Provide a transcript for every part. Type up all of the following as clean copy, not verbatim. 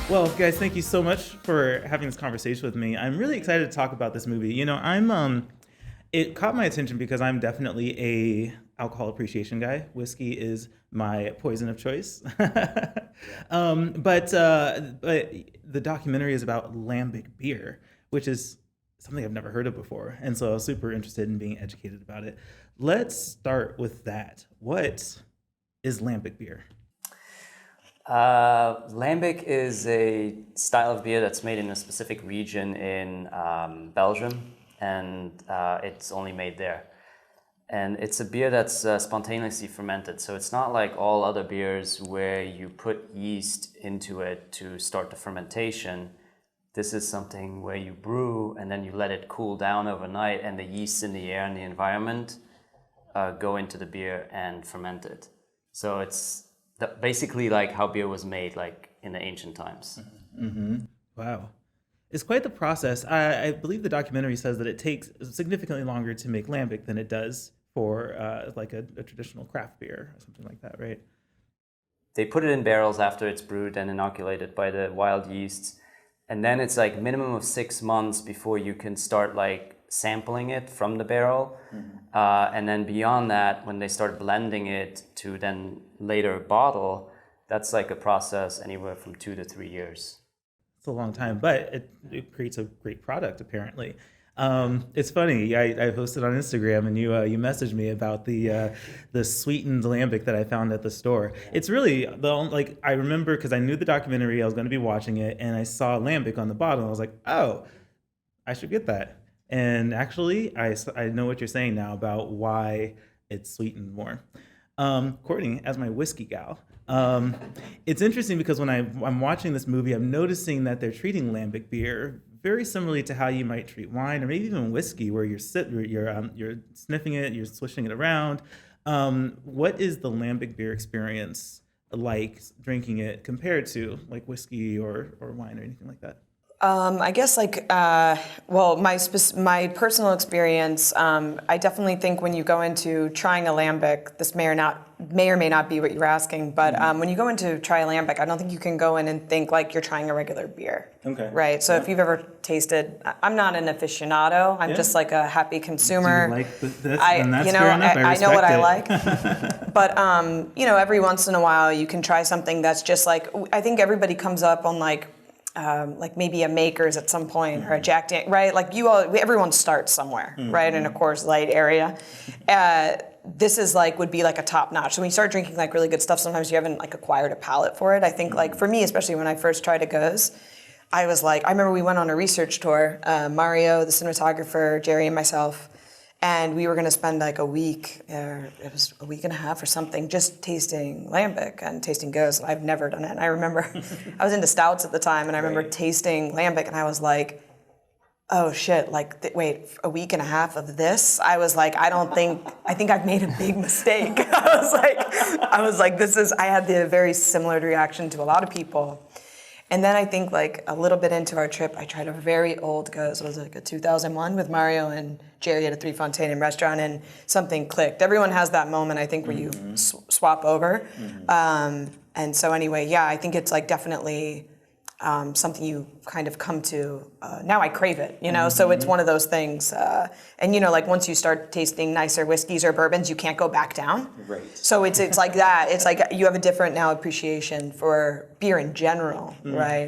Well, guys, thank you so much for having this conversation with me. I'm really excited to talk about this movie. It caught my attention because I'm definitely a alcohol appreciation guy. Whiskey is my poison of choice. But the documentary is about lambic beer, which is something I've never heard of before, and so I was super interested in being educated about it. Let's start with that. What is lambic beer? Lambic is a style of beer that's made in a specific region in Belgium, and it's only made there. And it's a beer that's spontaneously fermented, so it's not like all other beers where you put yeast into it to start the fermentation. This is something where you brew and then you let it cool down overnight, and the yeast in the air and the environment go into the beer and ferment it. So it's basically like how beer was made, like in the ancient times. Mm-hmm. Wow. It's quite the process. I believe the documentary says that it takes significantly longer to make lambic than it does for like a traditional craft beer or something like that, right? They put it in barrels after it's brewed and inoculated by the wild yeasts. And then it's like minimum of 6 months before you can start like sampling it from the barrel. And then beyond that, when they start blending it to then later bottle, that's like a process anywhere from 2 to 3 years. It's a long time, but it creates a great product apparently. It's funny. I posted on Instagram, and you messaged me about the sweetened lambic that I found at the store. It's really I remember because I knew the documentary, I was going to be watching it, and I saw lambic on the bottle. I was like, oh, I should get that. And actually, I know what you're saying now about why it's sweetened more. Courtney, as my whiskey gal, it's interesting because when I'm watching this movie, I'm noticing that they're treating lambic beer very similarly to how you might treat wine or maybe even whiskey, where you're sniffing it, you're swishing it around. What is the lambic beer experience like drinking it compared to like whiskey or wine or anything like that? I guess my personal experience, I definitely think when you go into trying a lambic, this may or may not be what you're asking, but when you go into try a lambic, I don't think you can go in and think like you're trying a regular beer. Okay. Right. So if you've ever tasted, I'm not an aficionado. I'm just like a happy consumer. Do you like this? And that's fair enough. I know what respect I it. like. But every once in a while you can try something that's just like, I think everybody comes up on like maybe a Maker's at some point or a Jack Daniels, right? Like everyone starts somewhere, right? In a Coors Light area. This is would be like a top notch. So when you start drinking like really good stuff, sometimes you haven't like acquired a palate for it. I think like for me, especially when I first tried a Goes, I was like, I remember we went on a research tour, Mario, the cinematographer, Jerry and myself, and we were going to spend like a week, it was a week and a half or something, just tasting lambic and tasting Goes. I've never done it. And I remember I was into stouts at the time, and I remember tasting lambic, and I was like, oh shit, wait, a week and a half of this? I was like, I think I've made a big mistake. I was like, I had the very similar reaction to a lot of people. And then I think like a little bit into our trip, I tried a very old Goes. It was like a 2001 with Mario and Jerry at a Three Fontaine restaurant, and something clicked. Everyone has that moment, I think, where you swap over. And so anyway, yeah, I think it's like definitely something you kind of come to. Now I crave it, so it's one of those things. And like once you start tasting nicer whiskeys or bourbons, you can't go back down. Right. So it's like that. It's like you have a different now appreciation for beer in general, right?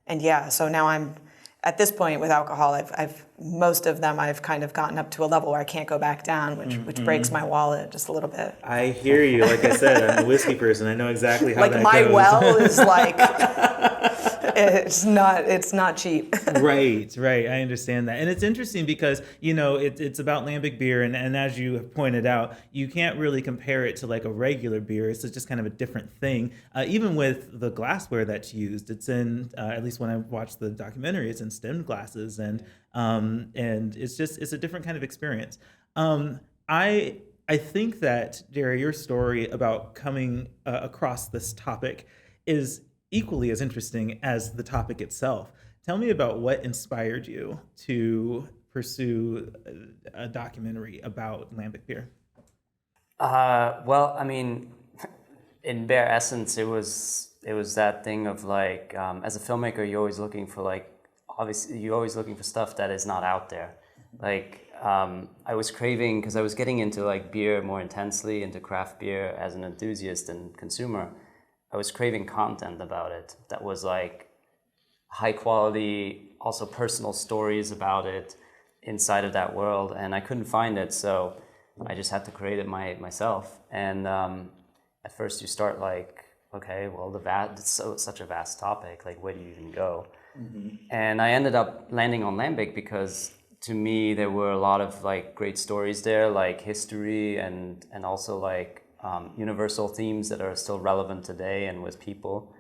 And yeah, so now I'm at this point with alcohol. I've most of them I've kind of gotten up to a level where I can't go back down, which breaks my wallet just a little bit. I hear you. Like I said, I'm a whiskey person. I know exactly how that goes. Like my well is like, it's not cheap. Right. I understand that. And it's interesting because, it's about lambic beer. And as you have pointed out, you can't really compare it to like a regular beer. It's just kind of a different thing. Even with the glassware that's used, it's in, at least when I watched the documentary, it's in stemmed glasses. And it's a different kind of experience. I think that, Jerry, your story about coming across this topic is equally as interesting as the topic itself. Tell me about what inspired you to pursue a documentary about lambic beer. Well, I mean, in bare essence, it was that thing of like, as a filmmaker, you're always looking for like, obviously, you're always looking for stuff that is not out there. Like, I was craving, because I was getting into like beer more intensely, into craft beer as an enthusiast and consumer. I was craving content about it that was like high quality, also personal stories about it inside of that world, and I couldn't find it, so I just had to create it myself. And at first you start like, okay, well, it's such a vast topic, like where do you even go? And I ended up landing on lambic because to me there were a lot of like great stories there, like history and also like universal themes that are still relevant today and with people.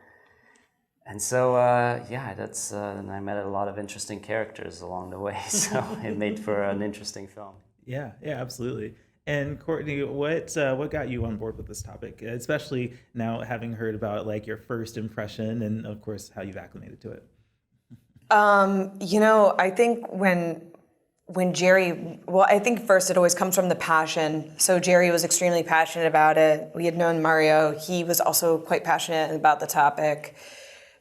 And so, and I met a lot of interesting characters along the way, so it made for an interesting film. Yeah, absolutely. And Courtney, what got you on board with this topic, especially now having heard about like your first impression and of course how you've acclimated to it? I think when Jerry, well, I think first it always comes from the passion. So Jerry was extremely passionate about it. We had known Mario. He was also quite passionate about the topic.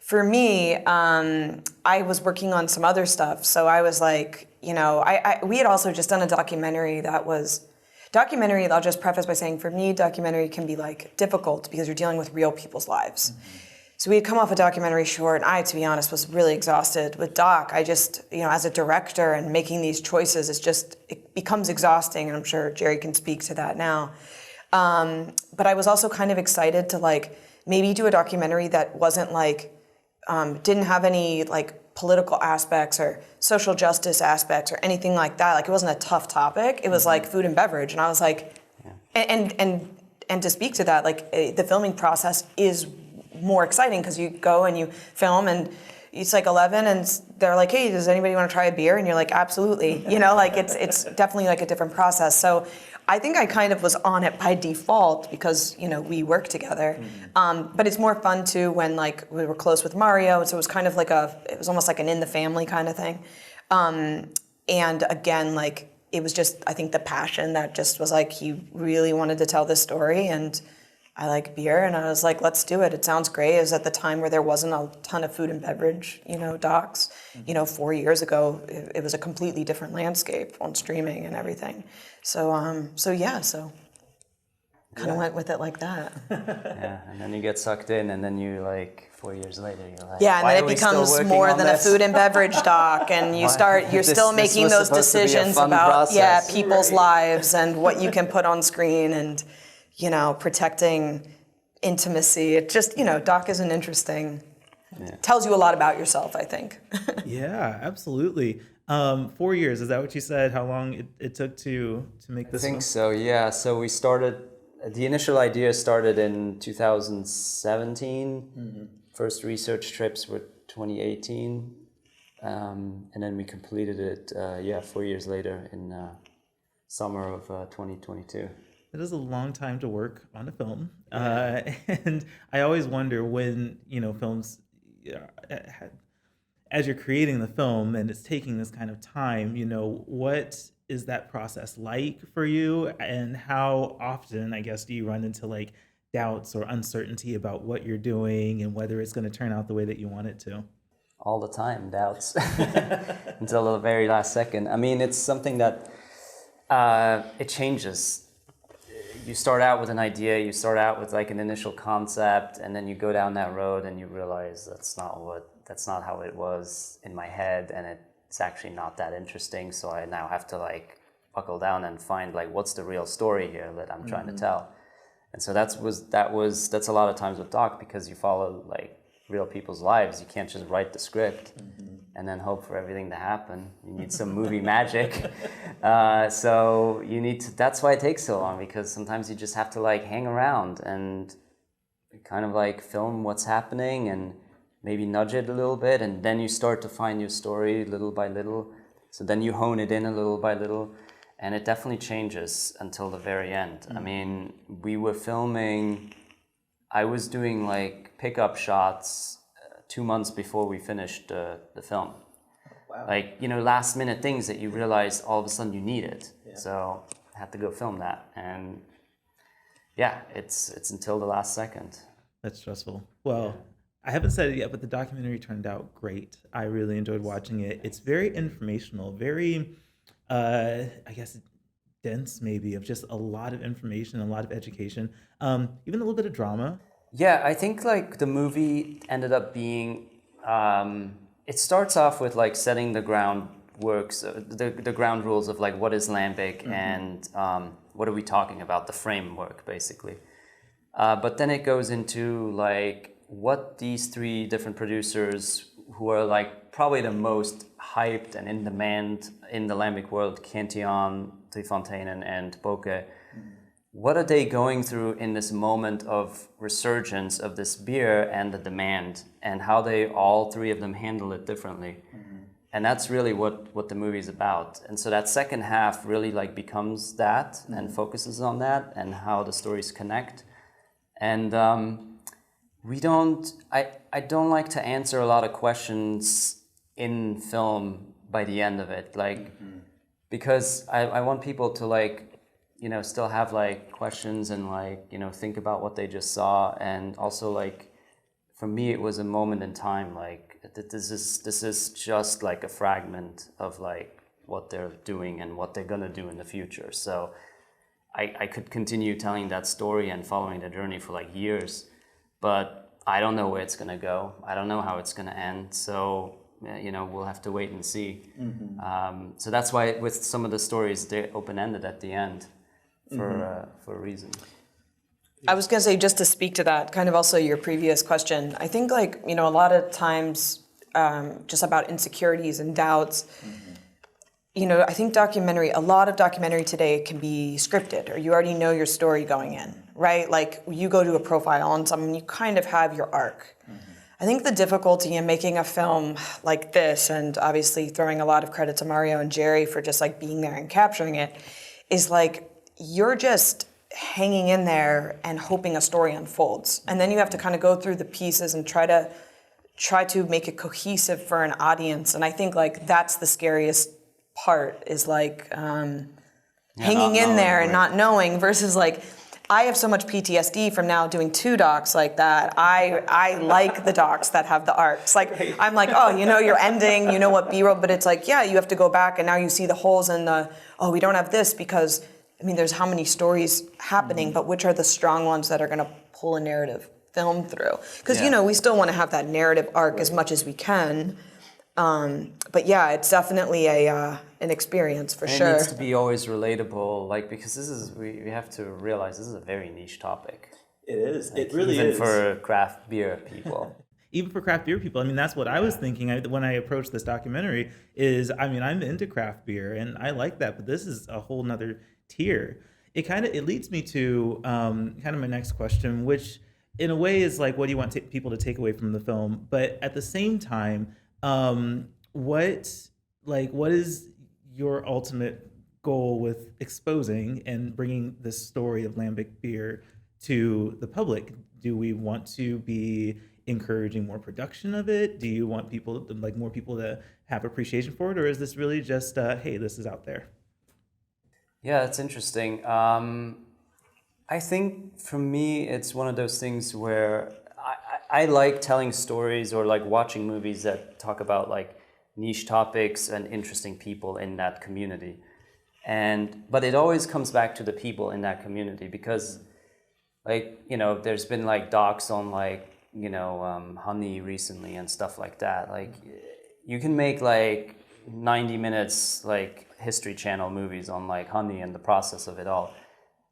For me, I was working on some other stuff. So I was like, we had also just done a documentary I'll just preface by saying, for me, documentary can be like difficult because you're dealing with real people's lives. So we had come off a documentary short, and I, to be honest, was really exhausted. With doc, I just, as a director and making these choices, it becomes exhausting, and I'm sure Jerry can speak to that now. But I was also kind of excited to like maybe do a documentary that wasn't like, didn't have any like political aspects or social justice aspects or anything like that. Like it wasn't a tough topic. It was like food and beverage, and I was like, and to speak to that, like the filming process is more exciting because you go and you film and it's like 11 and they're like, hey, does anybody want to try a beer? And you're like, absolutely. Like it's definitely like a different process. So I think I kind of was on it by default because, we work together. But it's more fun too when like we were close with Mario. So it was kind of like it was almost like an in the family kind of thing. And again, like it was just, I think the passion that just was like, he really wanted to tell this story, and I like beer, and I was like, let's do it. It sounds great. It was at the time where there wasn't a ton of food and beverage, docs. 4 years ago, it was a completely different landscape on streaming and everything. So kind of went with it like that. Yeah, and then you get sucked in, and then you like 4 years later, you're like, yeah, and then it becomes more than a food and beverage doc, and you're still making those decisions about people's lives and what you can put on screen and protecting intimacy. It just doc is an interesting. Tells you a lot about yourself, I think. Yeah, absolutely. 4 years, is that what you said? How long it took to make this? I think so. Yeah. So we started. The initial idea started in 2017. First research trips were 2018, and then we completed it. 4 years later in summer of 2022. It is a long time to work on a film, and I always wonder when films, as you're creating the film and it's taking this kind of time, what is that process like for you, and how often, I guess, do you run into like doubts or uncertainty about what you're doing and whether it's going to turn out the way that you want it to? All the time, doubts until the very last second. I mean, it's something that it changes. You start out with an idea, you start out with like an initial concept, and then you go down that road and you realize that's not how it was in my head, and it's actually not that interesting. So I now have to like buckle down and find like what's the real story here that I'm trying to tell. And so that's a lot of times with doc, because you follow like real people's lives. You can't just write the script and then hope for everything to happen. You need some movie magic. So you need to, that's why it takes so long, because sometimes you just have to like hang around and kind of like film what's happening and maybe nudge it a little bit, and then you start to find your story little by little. So then you hone it in a little by little, and it definitely changes until the very end. I mean, we were filming, I was doing like pickup shots 2 months before we finished the film. Wow. Like, last minute things that you realize all of a sudden you needed. Yeah. So I had to go film that. And yeah, it's until the last second. That's stressful. Well, I haven't said it yet, but the documentary turned out great. I really enjoyed watching it. It's very informational, very, I guess, dense maybe, of just a lot of information, a lot of education, even a little bit of drama. Yeah, I think like the movie ended up being, it starts off with like setting the groundworks, the ground rules of like what is lambic and what are we talking about, the framework basically. But then it goes into like what these three different producers who are like probably the most hyped and in demand in the lambic world, Cantillon, Fontaine and Bocche, what are they going through in this moment of resurgence of this beer and the demand, and how they all three of them handle it differently. And that's really what the movie is about. And so that second half really like becomes that and focuses on that and how the stories connect. And I don't like to answer a lot of questions in film by the end of it, like, because I want people to like, still have like questions and like, think about what they just saw. And also like, for me, it was a moment in time, like this is just like a fragment of like what they're doing and what they're gonna do in the future. So I could continue telling that story and following the journey for like years, but I don't know where it's gonna go. I don't know how it's gonna end. So, we'll have to wait and see. So that's why with some of the stories, they're open-ended at the end for a reason. I was going to say, just to speak to that, kind of also your previous question, I think like, a lot of times just about insecurities and doubts, I think a lot of documentary today can be scripted, or you already know your story going in, right? Like you go to a profile on someone, you kind of have your arc. I think the difficulty in making a film like this, and obviously throwing a lot of credit to Mario and Jerry for just like being there and capturing it, is like you're just hanging in there and hoping a story unfolds. And then you have to kind of go through the pieces and try to make it cohesive for an audience. And I think like that's the scariest part, is like hanging in there and not knowing, versus like, I have so much PTSD from now doing 2 docs like that. I like the docs that have the arcs. Like, I'm like, oh, your ending, what B-roll, but it's like, yeah, you have to go back and now you see the holes in we don't have this because, there's how many stories happening, but which are the strong ones that are going to pull a narrative film through? Because, we still want to have that narrative arc as much as we can. But yeah, it's definitely an experience for sure. It needs to be always relatable, like, because we have to realize this is a very niche topic. It is. Like, it really even is. Even for craft beer people. Even for craft beer people. That's what I was thinking when I approached this documentary is, I'm into craft beer and I like that, but this is a whole nother tier. It leads me to kind of my next question, which in a way is like, what do you want people to take away from the film? But at the same time, what is your ultimate goal with exposing and bringing this story of lambic beer to the public? Do we want to be encouraging more production of it? Do you want more people to have appreciation for it, or is this really just hey, this is out there? Yeah, that's interesting. I think for me, it's one of those things where I like telling stories or like watching movies that talk about like niche topics and interesting people in that community. But it always comes back to the people in that community, because like, there's been like docs on like, honey recently and stuff like that. Like you can make like 90 minutes like History Channel movies on like honey and the process of it all.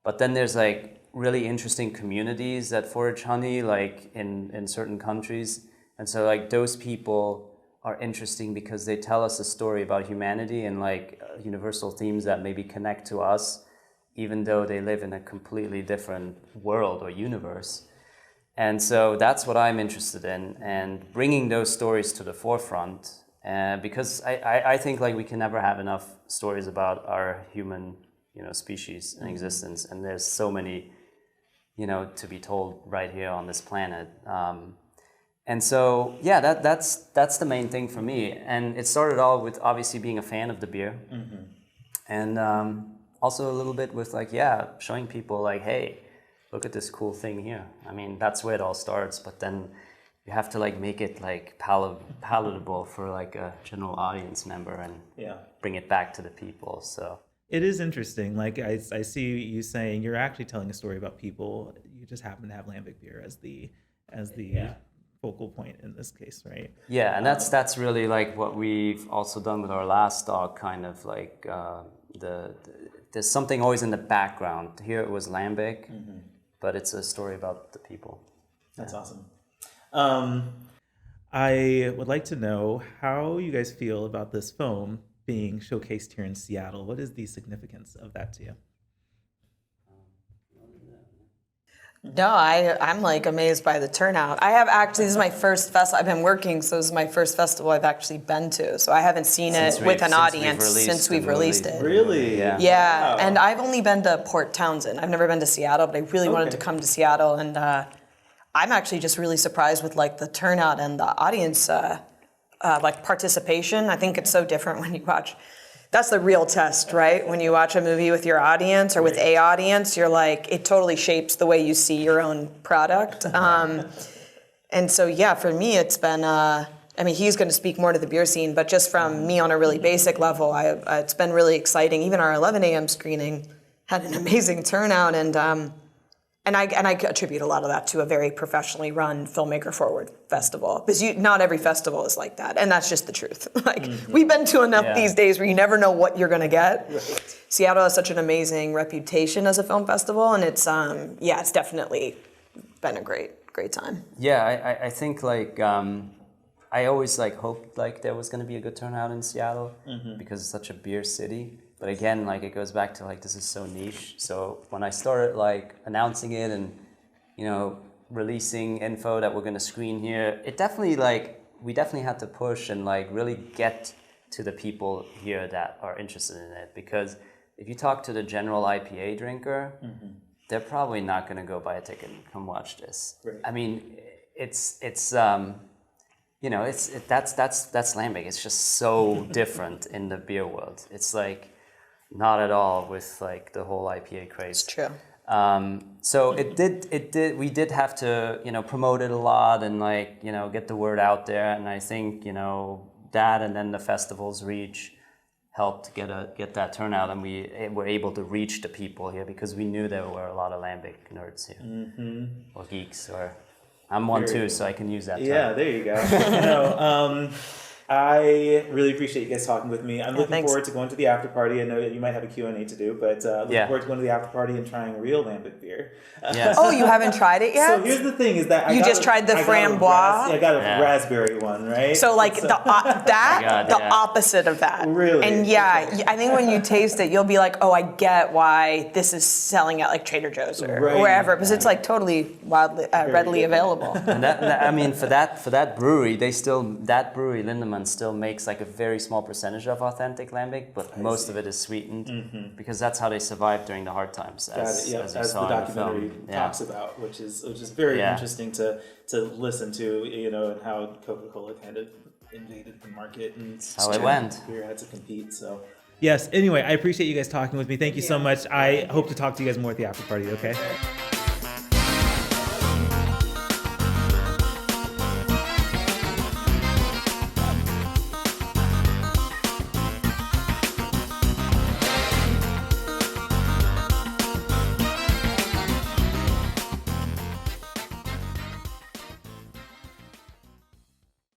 But then there's like really interesting communities that forage honey like in certain countries. And so like those people are interesting because they tell us a story about humanity and like universal themes that maybe connect to us, even though they live in a completely different world or universe. And so that's what I'm interested in, and bringing those stories to the forefront. Because I think like we can never have enough stories about our human, species and existence, and there's so many, to be told right here on this planet. And so yeah, that's the main thing for me. And it started all with obviously being a fan of the beer, and also a little bit with like showing people like, hey, look at this cool thing here. I mean, that's where it all starts, but then you have to like make it like palatable for like a general audience member and bring it back to the people. So it is interesting. Like I see you saying you're actually telling a story about people. You just happen to have lambic beer as the focal point in this case, right? Yeah, and that's really like what we've also done with our last dog. Kind of like there's something always in the background. Here it was lambic, but it's a story about the people. That's awesome. I would like to know how you guys feel about this foam being showcased here in Seattle. What is the significance of that to you? No, I'm like amazed by the turnout. I have actually, this is my first festival. I've been working, so this is my first festival I've actually been to. So I haven't seen it with an audience since we've released it. Really? Yeah. Yeah, Wow. and I've only been to Port Townsend. I've never been to Seattle, but I really wanted to come to Seattle, and I'm actually just really surprised with like the turnout and the audience like participation. I think it's so different when you watch. That's the real test, right? When you watch a movie with your audience or with a audience, you're like, it totally shapes the way you see your own product. And so, yeah, for me, it's been, I mean, he's going to speak more to the beer scene, but just from me on a really basic level, it's been really exciting. Even our 11 a.m. screening had an amazing turnout, and I attribute a lot of that to a very professionally run filmmaker forward festival, because not every festival is like that, and that's just the truth. Like we've been to enough these days where you never know what you're gonna get. Right. Seattle has such an amazing reputation as a film festival, and it's it's definitely been a great time. Yeah, I think like I always like hoped like there was gonna be a good turnout in Seattle because it's such a beer city. But again, like it goes back to like this is so niche. So when I started like announcing it and releasing info that we're gonna screen here, it definitely we definitely had to push and like really get to the people here that are interested in it. Because if you talk to the general IPA drinker, they're probably not gonna go buy a ticket and come watch this. Right. I mean, that's lambic. It's just so different in the beer world. It's like not at all with like the whole IPA craze. It's true. So we did have to, promote it a lot and like, get the word out there. And I think, that and then the festival's reach helped get that turnout, and we were able to reach the people here because we knew there were a lot of lambic nerds here or geeks, or I'm one too, so I can use that term. Yeah, there you go. I really appreciate you guys talking with me. I'm looking forward to going to the after party. I know that you might have a Q&A to do, but looking forward to going to the after party and trying real lambic beer. Yes. Oh, you haven't tried it yet? So here's the thing: is that you just tried the framboise. I got a raspberry one, right? So like the opposite of that. Really? And I think when you taste it, you'll be like, oh, I get why this is selling at like Trader Joe's or wherever, because it's like totally readily available. And that, I mean, for that brewery, Lindemann still makes like a very small percentage of authentic lambic, but most of it is sweetened because that's how they survived during the hard times, as you saw the in the documentary film. talks about, which is very interesting to listen to, and how Coca-Cola kind of invaded the market and how it went. Beer had to compete. So yes. Anyway, I appreciate you guys talking with me. Thank you so much. I hope to talk to you guys more at the after party. Okay.